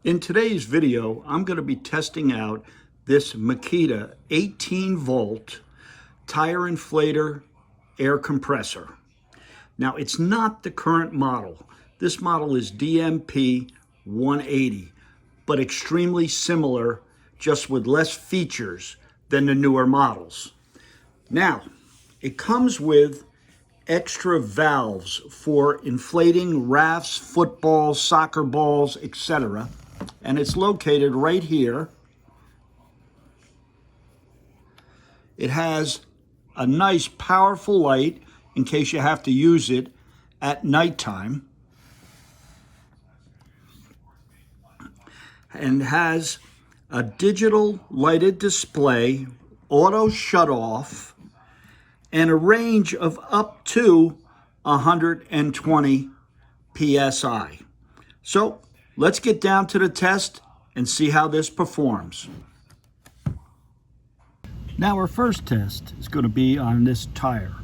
In today's video, I'm going to be testing out this Makita 18-volt tire inflator air compressor. Now, it's not the current model. This model is DMP 180, but extremely similar, just with less features than the newer models. Now, it comes with extra valves for inflating rafts, footballs, soccer balls, etc. And it's located right here. It has a nice powerful light in case you have to use it at nighttime, and has a digital lighted display, auto shut off, and a range of up to 120 psi. So let's get down to the test and see how this performs. Now our first test is going to be on this tire.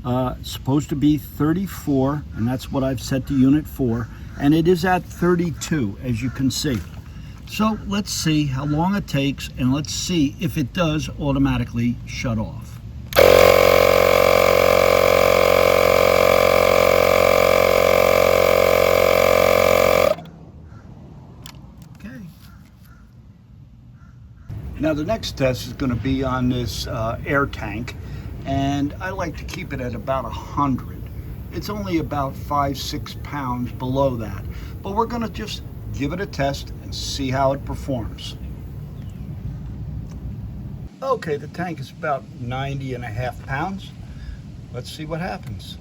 It's supposed to be 34, and that's what I've set the unit for, and it is at 32, as you can see. So let's see how long it takes, and let's see if it does automatically shut off. Now the next test is going to be on this air tank, and I like to keep it at about 100. It's only about 5-6 pounds below that, but we're going to just give it a test and see how it performs. Okay, the tank is about 90.5 pounds. Let's see what happens.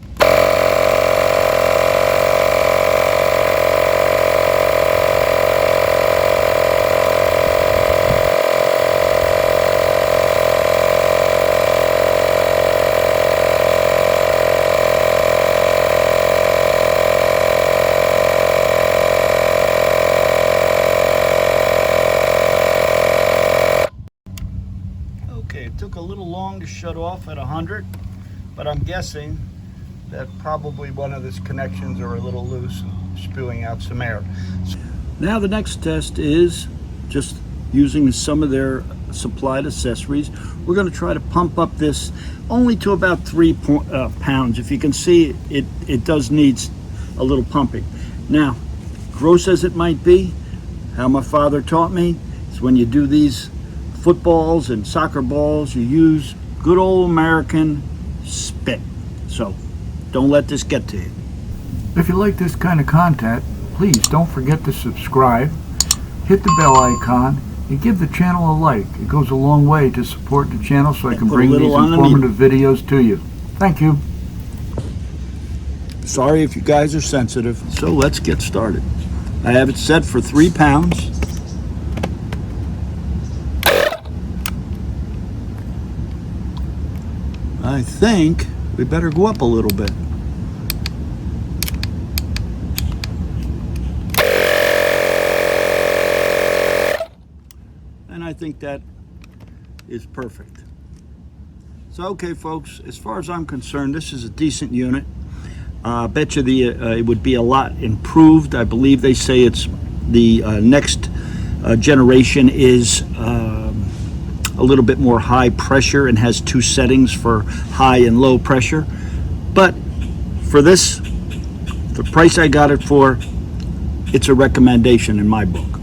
It took a little long to shut off at 100, but I'm guessing that probably one of these connections are a little loose and spewing out some air. Now the next test is just using some of their supplied accessories. We're going to try to pump up this only to about 3 pounds. If you can see, it does need a little pumping. Now, gross as it might be, how my father taught me is when you do these footballs and soccer balls, you use good old American spit. So don't let this get to you. If you like this kind of content, please don't forget to subscribe, hit the bell icon, and give the channel a like. It goes a long way to support the channel so I can bring these informative videos to you. Thank you. Sorry if you guys are sensitive. So let's get started. I have it set for 3 pounds. I think we better go up a little bit. And I think that is perfect. So, okay, folks, as far as I'm concerned, this is a decent unit. I bet you it would be a lot improved. I believe they say it's the next generation is a little bit more high pressure and has 2 settings for high and low pressure. But for this, the price I got it for, it's a recommendation in my book.